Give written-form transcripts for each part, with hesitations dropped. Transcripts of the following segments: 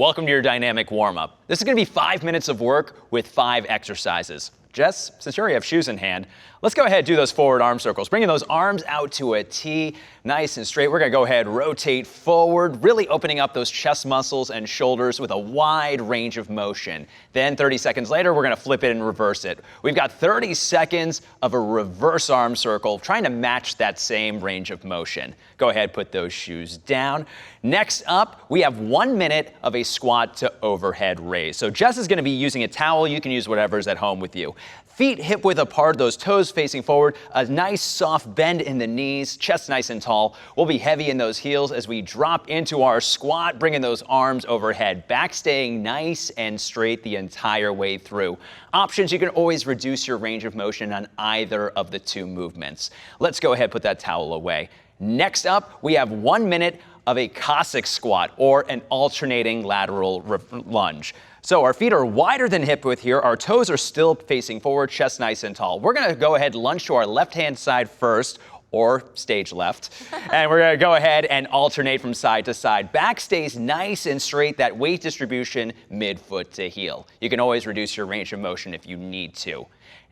welcome to your dynamic warm-up. This is going to be 5 minutes of work with 5 exercises. Jess, since you already have shoes in hand, let's go ahead and do those forward arm circles. Bringing those arms out to a T, nice and straight. We're going to go ahead, rotate forward, really opening up those chest muscles and shoulders with a wide range of motion. Then 30 seconds later, we're going to flip it and reverse it. We've got 30 seconds of a reverse arm circle, trying to match that same range of motion. Go ahead, put those shoes down. Next up, we have 1 minute of a squat to overhead raise. So Jess is going to be using a towel. You can use whatever's at home with you. Feet hip width apart, those toes facing forward, a nice soft bend in the knees, chest nice and tall. We'll be heavy in those heels as we drop into our squat, bringing those arms overhead, back staying nice and straight the entire way through. Options, you can always reduce your range of motion on either of the two movements. Let's go ahead and put that towel away. Next up, we have 1 minute of a Cossack squat, or an alternating lateral lunge. So our feet are wider than hip width here. Our toes are still facing forward, chest nice and tall. We're going to go ahead and lunge to our left-hand side first, or stage left. And we're going to go ahead and alternate from side to side. Back stays nice and straight, that weight distribution mid-foot to heel. You can always reduce your range of motion if you need to.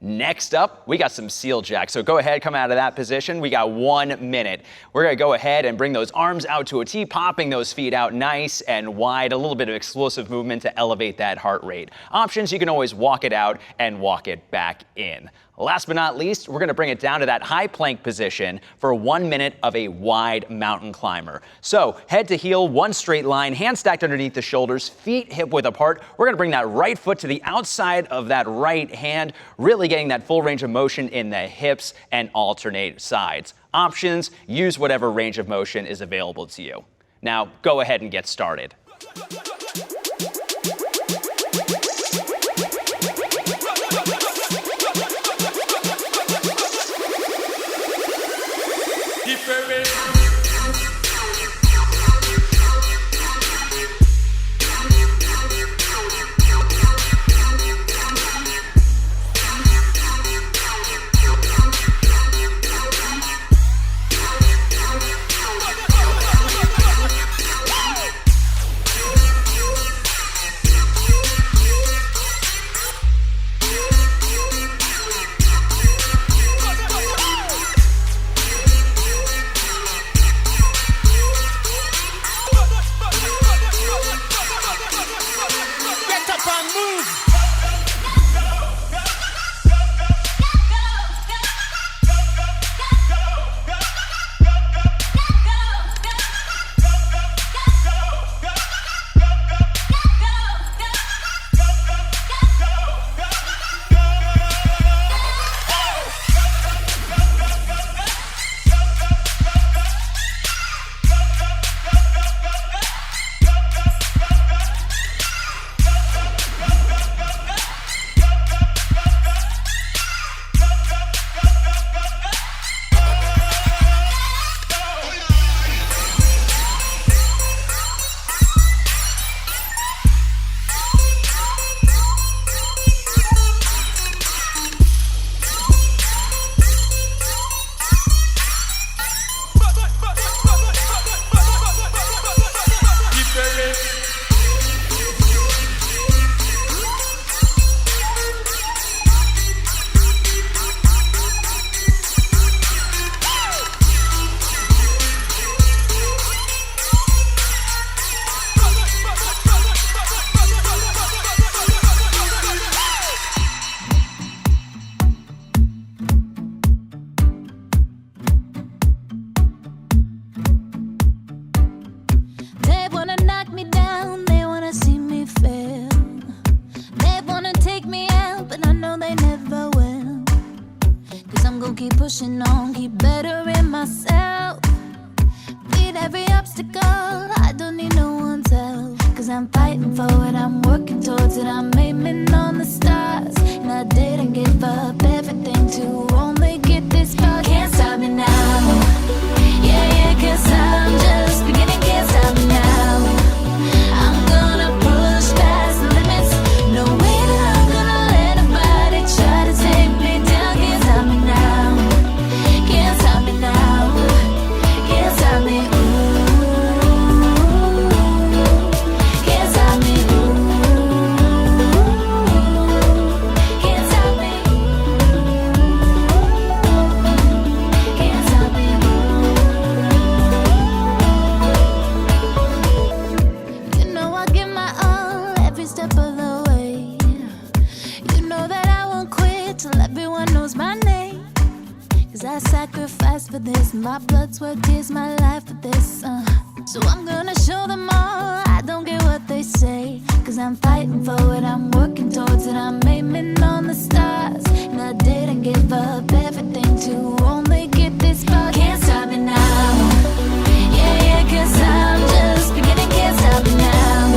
Next up, we got some seal jacks. So go ahead, come out of that position. We got 1 minute. We're going to go ahead and bring those arms out to a T, popping those feet out nice and wide, a little bit of explosive movement to elevate that heart rate. Options, you can always walk it out and walk it back in. Last but not least, we're going to bring it down to that high plank position for 1 minute of a wide mountain climber. So head to heel, one straight line, hands stacked underneath the shoulders, feet hip width apart. We're going to bring that right foot to the outside of that right hand, really getting that full range of motion in the hips and alternate sides. Options, use whatever range of motion is available to you. Now, go ahead and get started. Keep pushing on, keep bettering myself. Beat every obstacle, I don't need no one's help. Cause I'm fighting for it, I'm working towards it. I'm aiming on the stars, and I didn't give up everything to only get this far. Can't stop me now, yeah, cause I'm just beginning. Can't stop me now, I'm gonna push past the limits. No way that I'm gonna let nobody try to take me down. Can't stop me now, for this. My blood, sweat, tears, my life for this. So I'm gonna show them all I don't care what they say. Cause I'm fighting for it, I'm working towards it. I'm aiming on the stars. And I didn't give up everything to only get this far. Can't stop me now. Yeah, yeah, cause I'm just beginning. Can't stop me now.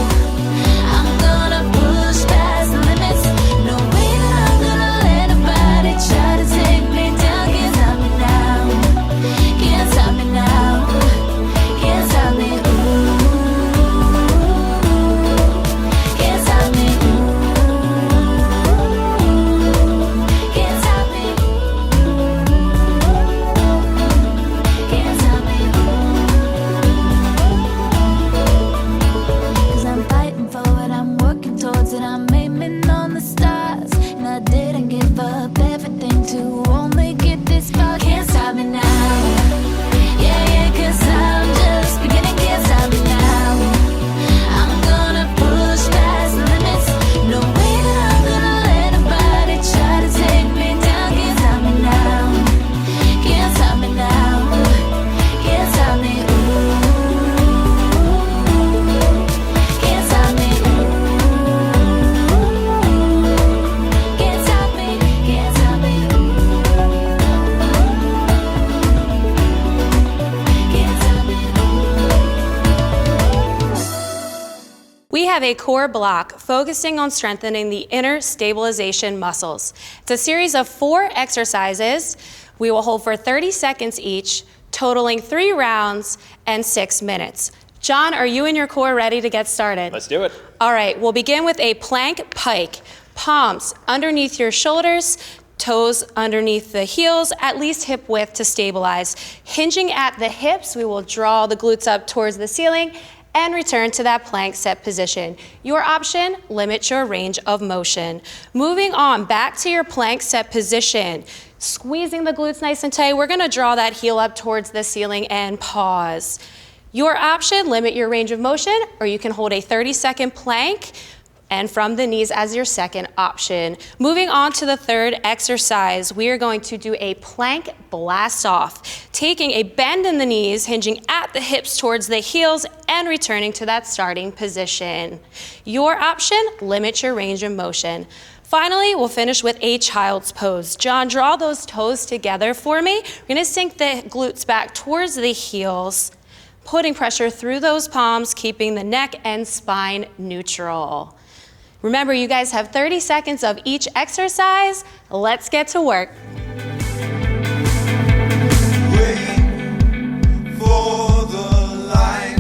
I'm gonna push past the limits. No way that I'm gonna let nobody try to take me down. Can't stop me now. Can't stop me now. Can't stop me. Ooh. Can't stop me. Ooh. Can't stop me. Can't stop me. Cause I'm fighting for it, I'm working towards it. I'm aiming on the stars. And I didn't give up everything to only get this far. Can't stop me now. Yeah, yeah, cause I'm just beginning. Can't stop me now. I'm gonna push past the limits. No way that I'm gonna let nobody try to take me down. Can't stop me now. Can't stop me now. Can't stop me. Ooh. Can't stop me. Ooh. Can't stop me. Can't stop me. Can't stop me. We have a core block focusing on strengthening the inner stabilization muscles. It's a series of 4 exercises. We will hold for 30 seconds each, totaling 3 rounds and 6 minutes. John, are you and your core ready to get started? Let's do it. All right, we'll begin with a plank pike. Palms underneath your shoulders, toes underneath the heels, at least hip width to stabilize. Hinging at the hips, we will draw the glutes up towards the ceiling and return to that plank set position. Your option, limit your range of motion. Moving on, back to your plank set position. Squeezing the glutes nice and tight, we're gonna draw that heel up towards the ceiling and pause. Your option, limit your range of motion, or you can hold a 30-second plank and from the knees as your second option. Moving on to the third exercise, we are going to do a plank blast off, taking a bend in the knees, hinging at the hips towards the heels, and returning to that starting position. Your option, limit your range of motion. Finally, we'll finish with a child's pose. John, draw those toes together for me. We're gonna sink the glutes back towards the heels, putting pressure through those palms, keeping the neck and spine neutral. Remember, you guys have 30 seconds of each exercise. Let's get to work. Wait for the light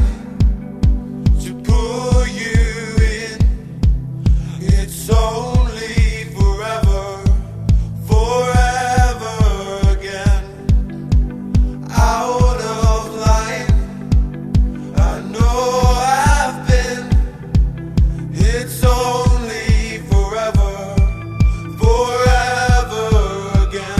to pull you in. It's only forever, forever again. Out of line, I know I've been. It's only forever, forever again.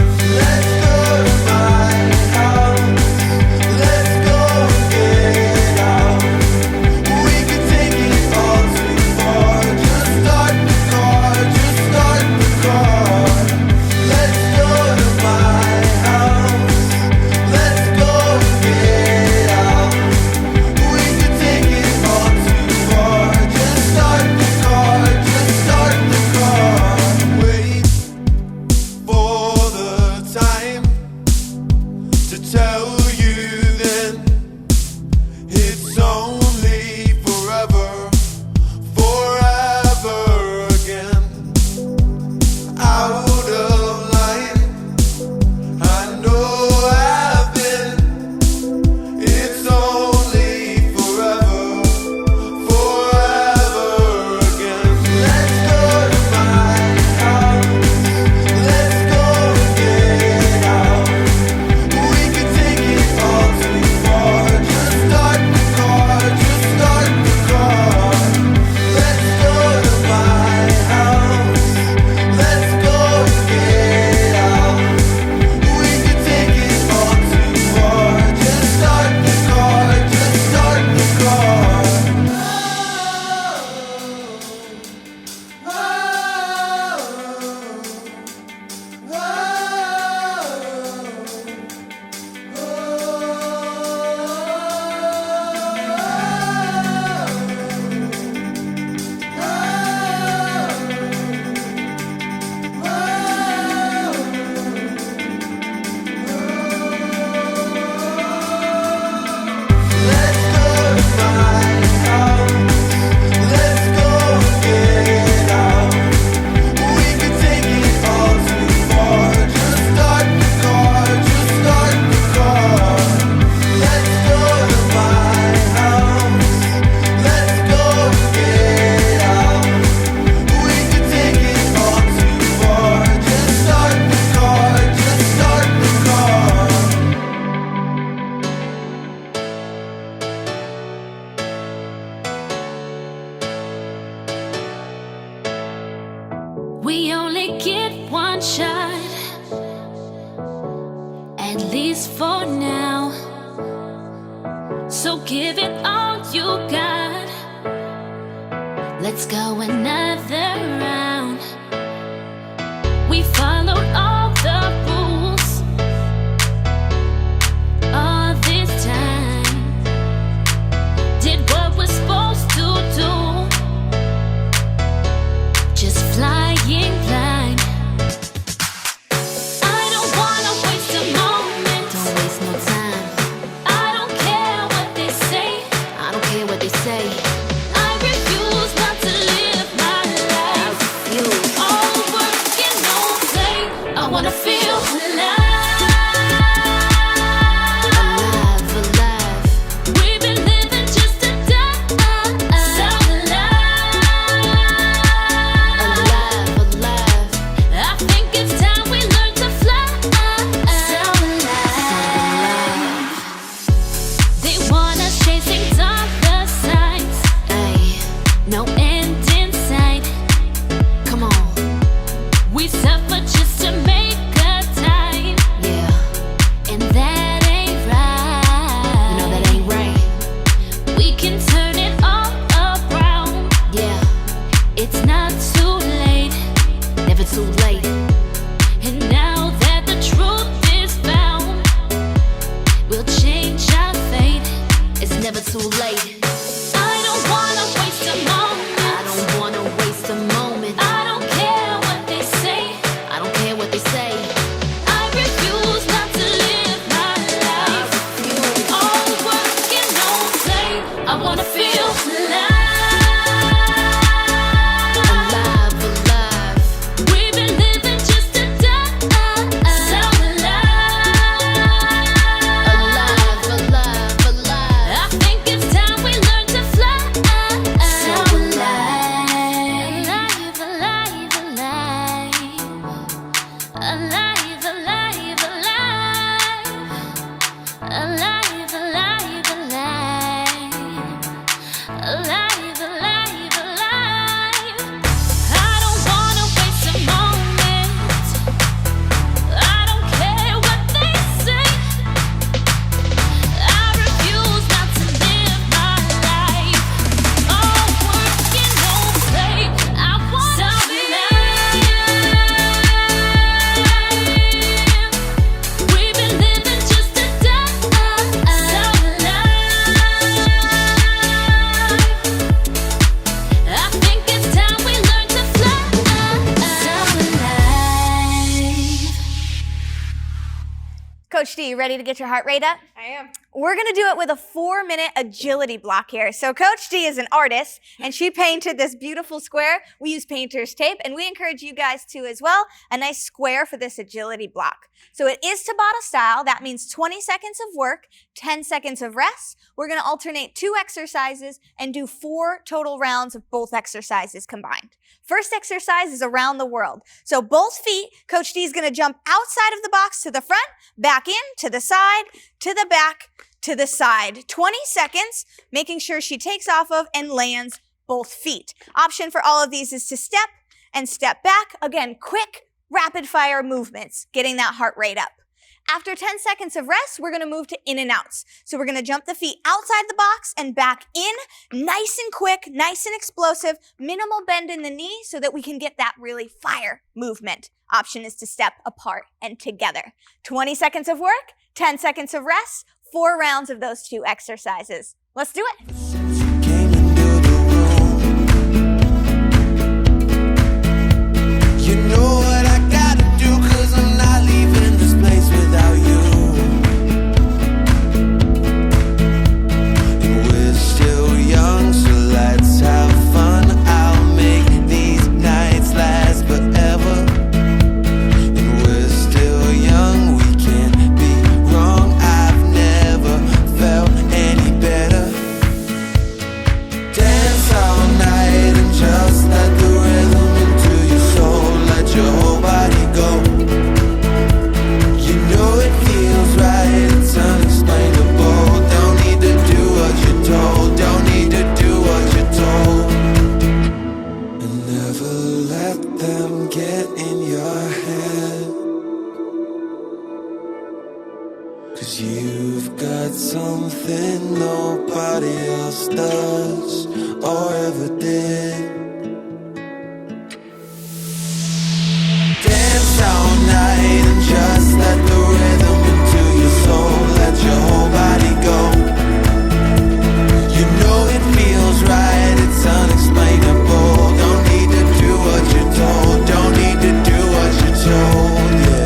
We only get one shot, at least for now. So give it all you got. Let's go another round. We followed all the rules all this time. Did what we're supposed to do. Just flying blind. I don't wanna waste a moment. Don't waste no time. I don't care what they say. I don't care what they say. I refuse not to live my life. All work and no play. I wanna feel alive. Alive, alive. We've been living just to die. So alive. Alive, alive. I think it's time we learn to fly. So alive. They want us chasing dollar signs. Ay, no end in sight. Come on. We suffer just to make a time. Yeah, and that ain't right. You know that ain't right. We can turn it all around. Yeah, it's not too late. Never too late. And now that the truth is found, we'll change our fate. It's never too late. I don't wanna waste a moment. I don't wanna waste a moment. I don't care what they say. I don't care what they say. I refuse not to live my life. All work and no play. I wanna feel alive. Alive, alive. We've been living just to die. So alive. Alive, alive, alive. I think it's time we learn to fly. So alive. Alive, alive, alive. Alive, alive, alive. Alive, alive, alive. Alive, alive, alive. I don't wanna waste a moment. I don't care what they say. I refuse not to live my life. All work and no play. I wanna be alive. We've been living just to die. So alive. I think it's time we learn to fly. So alive. Coach D, you ready to get your heart rate up? I am. We're going to do it with a 4-minute agility block here. So Coach D is an artist, and she painted this beautiful square. We use painter's tape, and we encourage you guys to as well. A nice square for this agility block. So it is Tabata style. That means 20 seconds of work, 10 seconds of rest. We're going to alternate 2 exercises and do 4 total rounds of both exercises combined. First exercise is around the world. So both feet, Coach D is going to jump outside of the box to the front, back in, to the side, to the back, to the side. 20 seconds, making sure she takes off of and lands both feet. Option for all of these is to step and step back. Again, quick, rapid fire movements, getting that heart rate up. After 10 seconds of rest, we're going to move to in and outs. So we're going to jump the feet outside the box and back in, nice and quick, nice and explosive, minimal bend in the knee so that we can get that really fire movement. Option is to step apart and together. 20 seconds of work, 10 seconds of rest, 4 rounds of those 2 exercises. Let's do it. Came into the room. You know what I gotta do, 'cause I'm not leaving this place without you. And we're still young, so let's have fun. I'll make these nights last forever. And we're still young, we can't be wrong. I've never felt any better. Never let them get in your head, 'cause you've got something nobody else does or ever did. Dance all night and just let the rhythm into your soul. Let your whole body go. You know it feels right, it's unexplainable. Don't need to do what you're told. Don't need to do what you're told, yeah.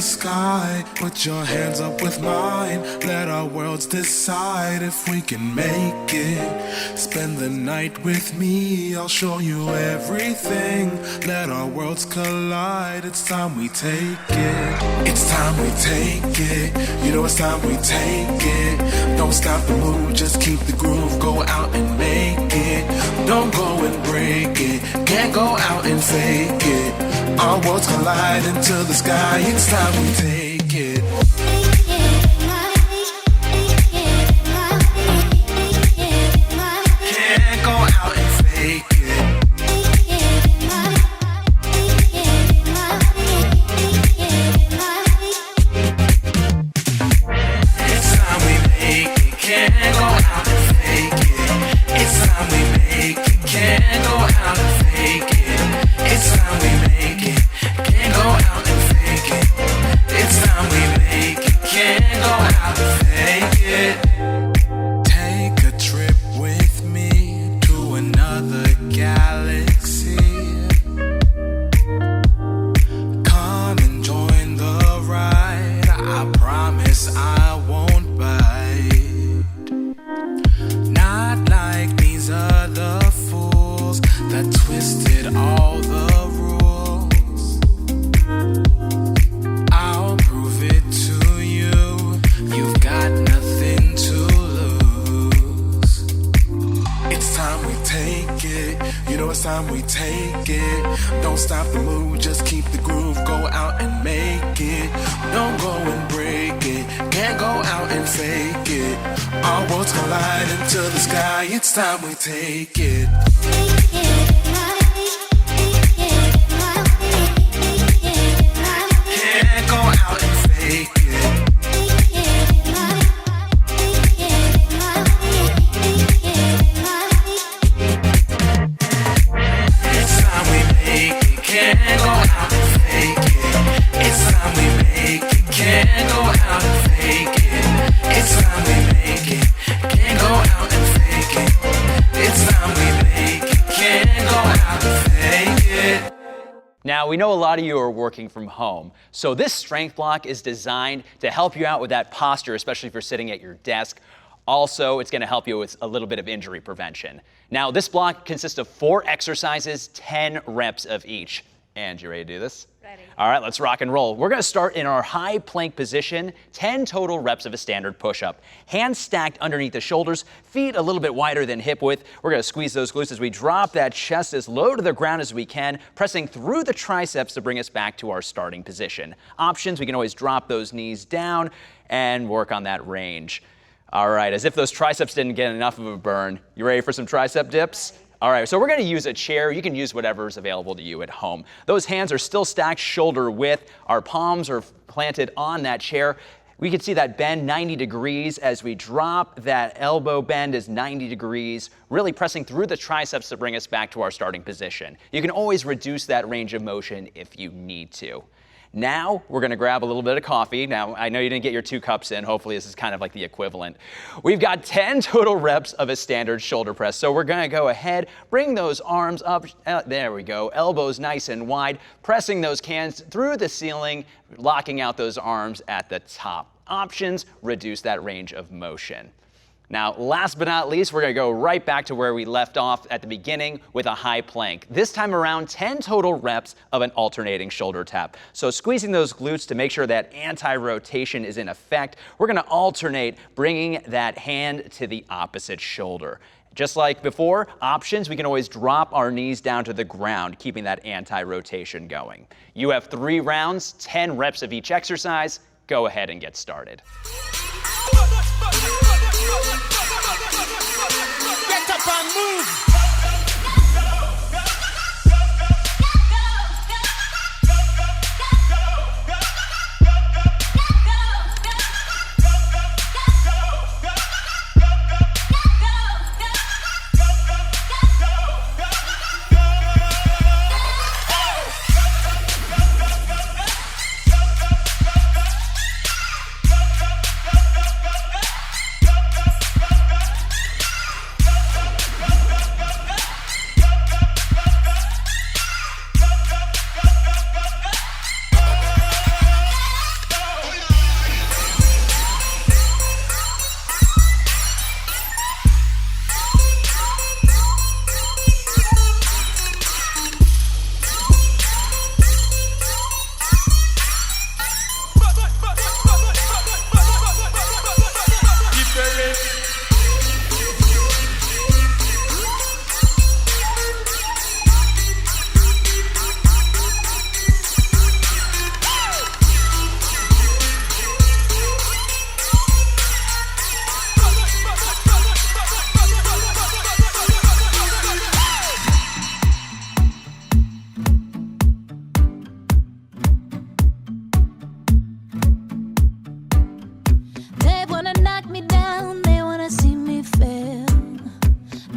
Sky, put your hands up with mine. Let our worlds decide if we can make it. Spend the night with me, I'll show you everything. Let our worlds collide, it's time we take it. It's time we take it. You know it's time we take it. Don't stop the move, just keep the groove. Go out and make it. Don't go and break it. Can't go out and fake it. Our worlds collide into the sky. It's time we take it. Can't go out and fake it. It's time we make it. Can't go out and fake it. It's time we make it. Can't go out and fake it. It's time we make it. Can't go out and fake it. It's time we make it. Can't go out and fake it. Take a trip with me to another galaxy. Come and join the ride. I promise I won't bite. Not like these other fools that twisted all the rules. I'll prove it to you. You've got nothing to lose. It's time we take it. You know it's time we take it. Don't stop the move, just keep the groove. Go out and make it. Don't go and break it. Can't go out and fake it. Our worlds collide into the sky. It's time we take it. Can't go out and fake it. It's time we make it. Can't go out and fake it. It's time we make it. Can't go out and fake it. It's time we make it. Can't go out and fake it. It's time we make it. Can't go out and fake it. Now, we know a lot of you are working from home, so this strength block is designed to help you out with that posture, especially if you're sitting at your desk. Also, it's going to help you with a little bit of injury prevention. Now, this block consists of 4 exercises, 10 reps of each. And you ready to do this? Ready. All right, let's rock and roll. We're going to start in our high plank position, 10 total reps of a standard push-up. Hands stacked underneath the shoulders, feet a little bit wider than hip width. We're going to squeeze those glutes as we drop that chest as low to the ground as we can, pressing through the triceps to bring us back to our starting position. Options, we can always drop those knees down and work on that range. All right, as if those triceps didn't get enough of a burn. You ready for some tricep dips? All right, so we're going to use a chair. You can use whatever's available to you at home. Those hands are still stacked shoulder width. Our palms are planted on that chair. We can see that bend 90 degrees as we drop. That elbow bend is 90 degrees, really pressing through the triceps to bring us back to our starting position. You can always reduce that range of motion if you need to. Now, we're going to grab a little bit of coffee. Now, I know you didn't get your 2 cups in. Hopefully, this is kind of like the equivalent. We've got 10 total reps of a standard shoulder press. So we're going to go ahead, bring those arms up. There we go. Elbows nice and wide, pressing those cans through the ceiling, locking out those arms at the top. Options, reduce that range of motion. Now, last but not least, we're going to go right back to where we left off at the beginning with a high plank. This time around, 10 total reps of an alternating shoulder tap. So squeezing those glutes to make sure that anti-rotation is in effect. We're going to alternate, bringing that hand to the opposite shoulder. Just like before, options, we can always drop our knees down to the ground, keeping that anti-rotation going. You have 3 rounds, 10 reps of each exercise. go ahead and get started. Get up and move. They wanna knock me down, they wanna see me fail.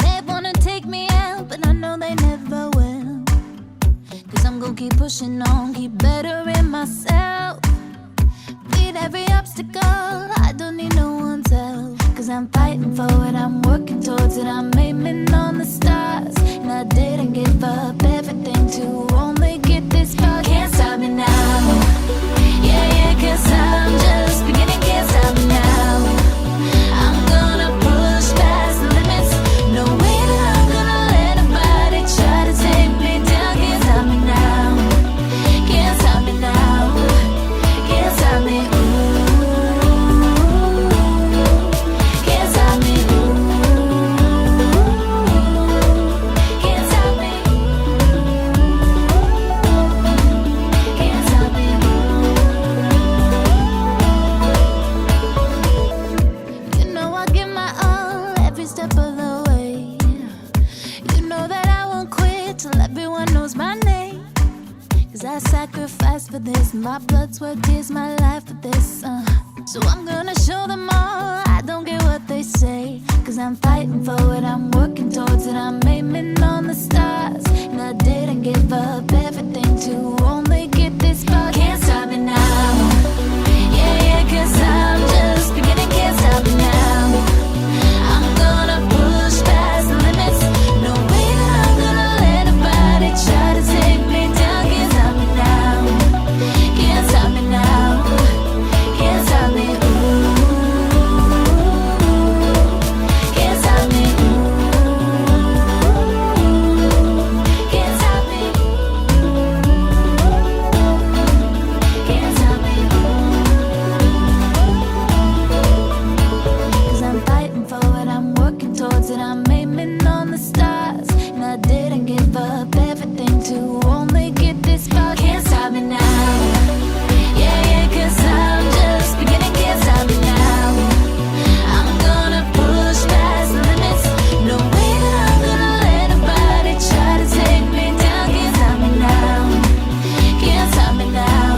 They wanna take me out, but I know they never will. Cause I'm gonna keep pushing on, keep bettering myself. Beat every obstacle, I don't need no one's help. Cause I'm fighting for it, I'm working towards it, I'm aiming on the stars. And I didn't give up everything to only get this far. Can't stop me now. Yeah, cause I'm just beginning, can't stop me now. I'm gonna push past the limits. No way that I'm gonna let nobody try to take me down. Can't stop me now. Can't stop me now. Can't stop me. Ooh. Can't stop me. Ooh. Can't stop me. Can't stop me. You know I give my all every step of the way. You know that I won't quit till everyone knows my name. Cause I sacrificed for this, my blood, sweat, tears, my life for this. So I'm gonna show them all, I don't care what they say. Cause I'm fighting for it, I'm working towards it, I'm aiming on the stars. And I didn't give up everything to only get this far. Can't stop me now. Yeah, cause I'm just beginning, can't stop me now. I'm gonna push past the limits. No way that I'm gonna let nobody try to take me down. Can't stop me now. Can't stop me now. Can't stop me. Ooh. Can't stop me. Ooh. Can't stop me. Can't stop me. Cause I'm fighting for it, I'm working towards it, I'm aiming on the stars. And I didn't give up everything to only get this far. Can't stop me now. Yeah, cause I'm just beginning, can't stop me now. I'm gonna push past the limits. No way that I'm gonna let nobody try to take me down. Can't stop me now. Can't stop me now.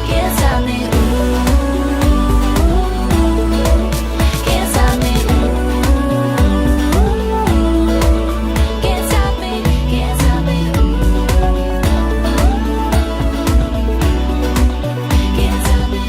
Can't stop me. Ooh. Can't stop me. Ooh. Can't stop me. Can't stop me. Ooh. Can't stop me.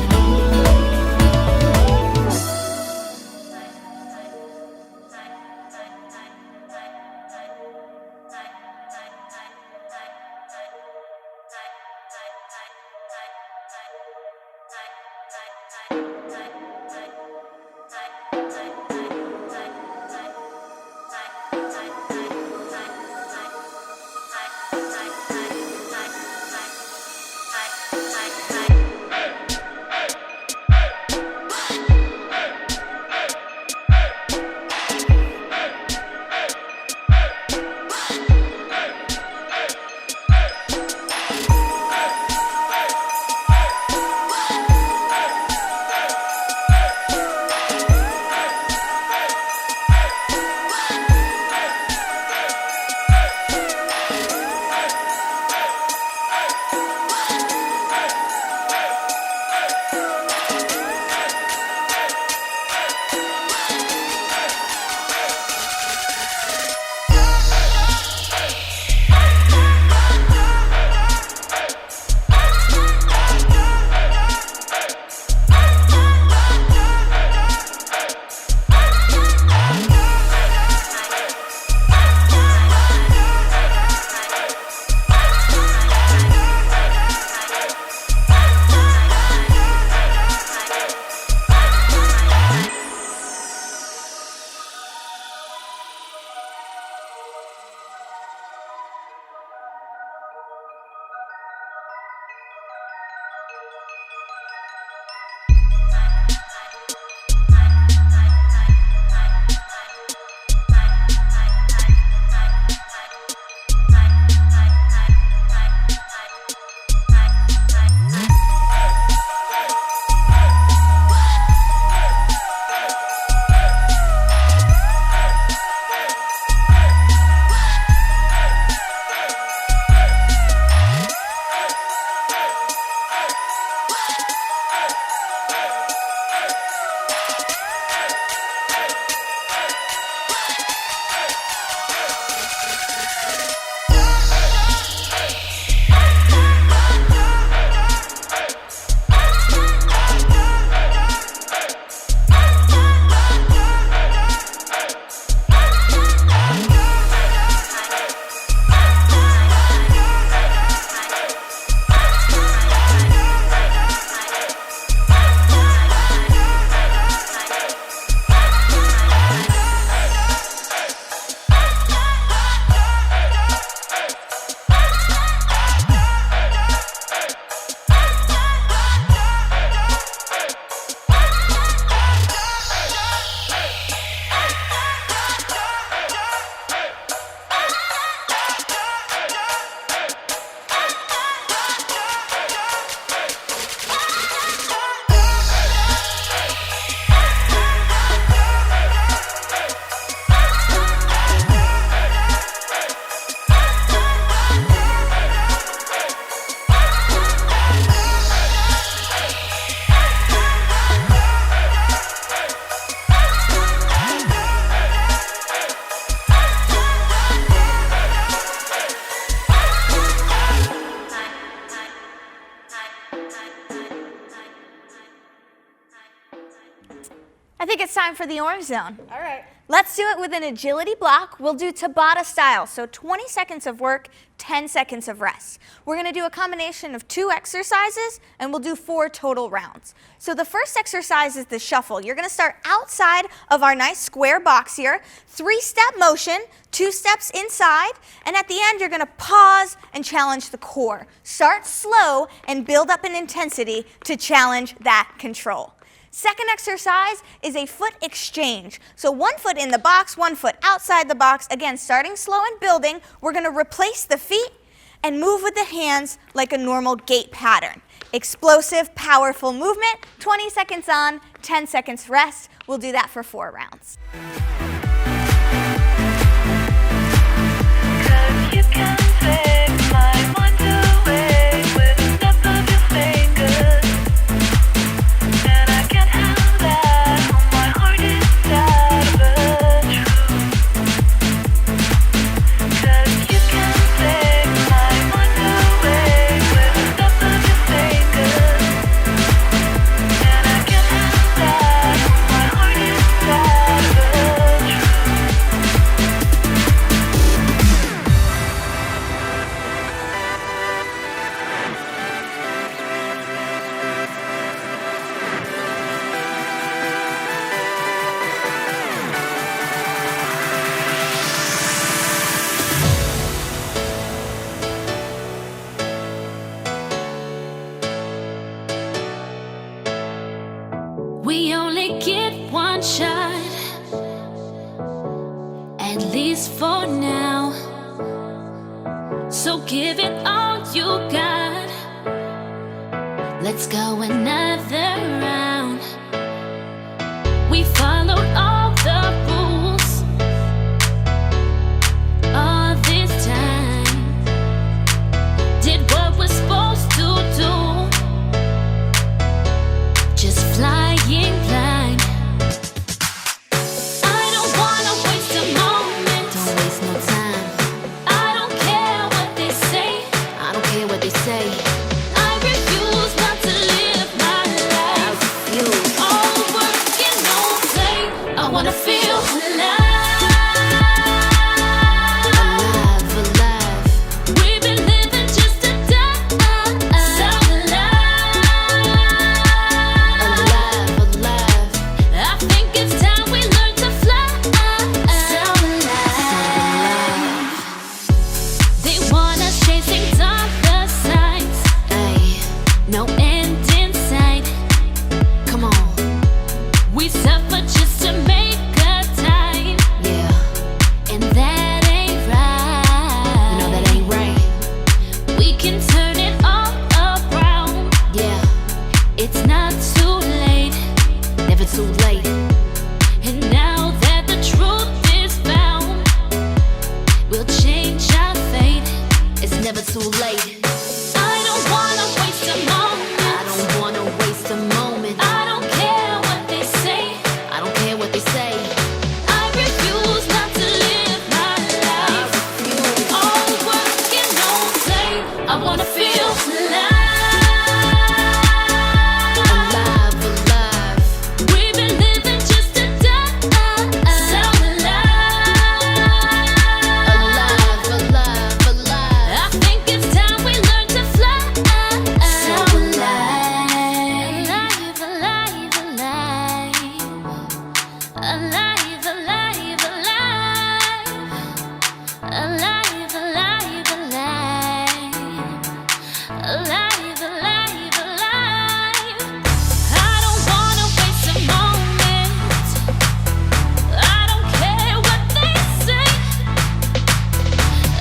I think it's time for the orange zone. All right. Let's do it with an agility block. We'll do Tabata style, so 20 seconds of work, 10 seconds of rest. We're gonna do a combination of 2 exercises, and we'll do 4 total rounds. So the first exercise is the shuffle. You're gonna start outside of our nice square box here, 3-step motion, 2 steps inside, and at the end you're gonna pause and challenge the core. Start slow and build up in intensity to challenge that control. Second exercise is a foot exchange. So 1 foot in the box, 1 foot outside the box. Again, starting slow and building. We're gonna replace the feet and move with the hands like a normal gait pattern. Explosive, powerful movement, 20 seconds on, 10 seconds rest. We'll do that for 4 rounds. You can take my mind away with a snap of your fingers, and I can have that on my heart inside of a truth. 'Cause you can take my mind away with a snap of your fingers, and I can have that on my heart inside of a truth. We only get one shot, at least for now. So give it all you got. Let's go another round. We followed all the rules all this time. Did what we're supposed to do. Just flying blind. I don't wanna waste a moment. Don't waste no time. I don't care what they say. I don't care what they say. I refuse not to live my life. I refuse. All work and no play. I wanna feel alive. Alive, alive. We've been living just to die. So alive. Alive, alive. I think it's time we learn to fly. So alive. They want us chasing dollar signs. Ay, no end in sight. Come on. We suffer just to make a time. Yeah, and that ain't right. No, that ain't right. We can turn it all around. Yeah, it's not too late. Never too late. And now that the truth is found, we'll change our fate. It's never too late. I don't wanna waste a moment. I don't wanna waste a moment. I don't care what they say. I don't care what they say. I refuse not to live my life. All work and no play. I wanna feel alive. Alive, alive. We've been living just to die. So alive. Alive, alive, alive. I think it's time we learn to fly. So alive. Alive, alive, alive. Alive, alive, alive. Alive, alive, alive. Alive, alive, alive. I don't wanna waste a moment. I don't care what they say.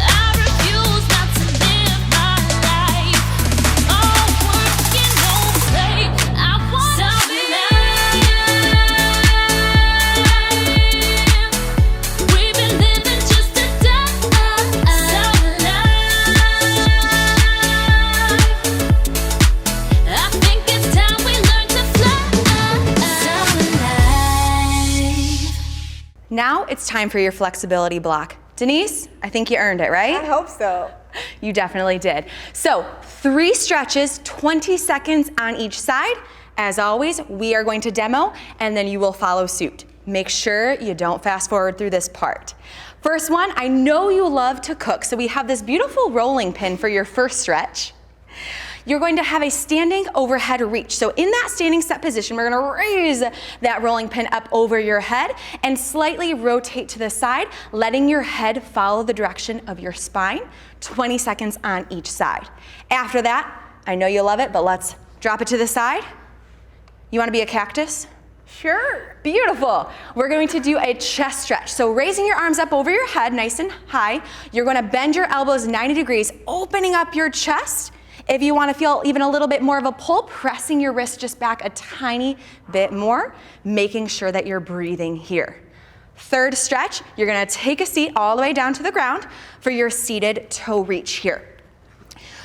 I refuse not to live my life. All work and no play. I wanna We've been living just to die. So alive. I think it's time we learn to fly. So alive. Now it's time for your flexibility block. Denise, I think you earned it, right? I hope so. You definitely did. So 3 stretches, 20 seconds on each side, As always, we are going to demo and then you will follow suit. Make sure you don't fast forward through this part. First one, I know you love to cook, so we have this beautiful rolling pin for your first stretch. You're going to have a standing overhead reach. So in that standing set position, we're gonna raise that rolling pin up over your head and slightly rotate to the side, letting your head follow the direction of your spine, 20 seconds on each side. After that, I know you love it, but let's drop it to the side. You wanna be a cactus? Sure. Beautiful. We're going to do a chest stretch. So raising your arms up over your head, nice and high. You're gonna bend your elbows 90 degrees, opening up your chest. If you wanna feel even a little bit more of a pull, pressing your wrist just back a tiny bit more, making sure that you're breathing here. Third stretch, you're gonna take a seat all the way down to the ground for your seated toe reach here.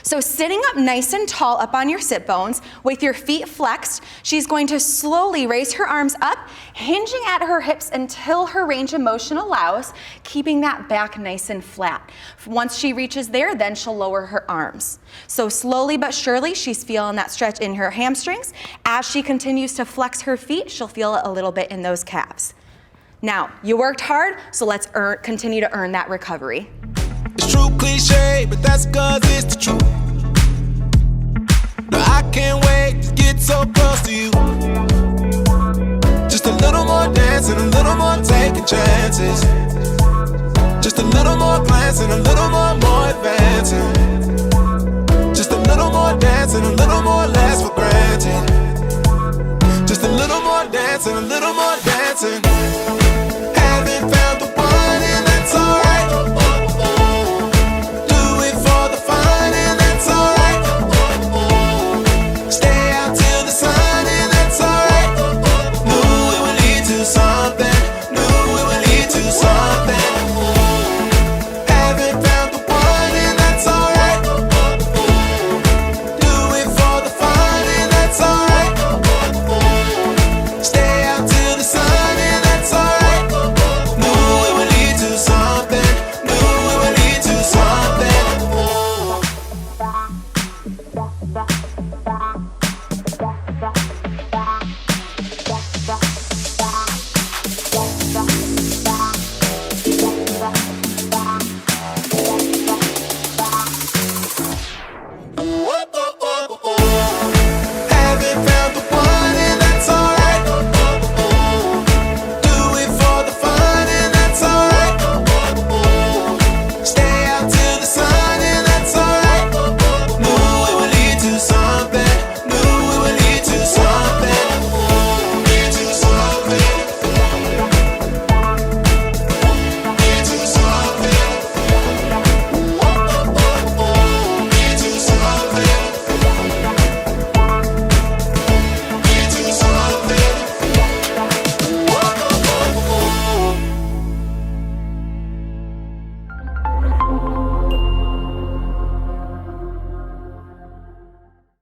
So sitting up nice and tall up on your sit bones with your feet flexed, she's going to slowly raise her arms up, hinging at her hips until her range of motion allows, keeping that back nice and flat. Once she reaches there, then she'll lower her arms. So slowly but surely, she's feeling that stretch in her hamstrings. As she continues to flex her feet, she'll feel it a little bit in those calves. Now, you worked hard, so let's continue to earn that recovery. It's true cliche, but that's 'cause it's the truth. No, I can't wait to get so close to you. Just a little more dancing, a little more taking chances. Just a little more glancing, a little more advancing. Just a little more dancing, a little more less for granted. Just a little more dancing, a little more dancing.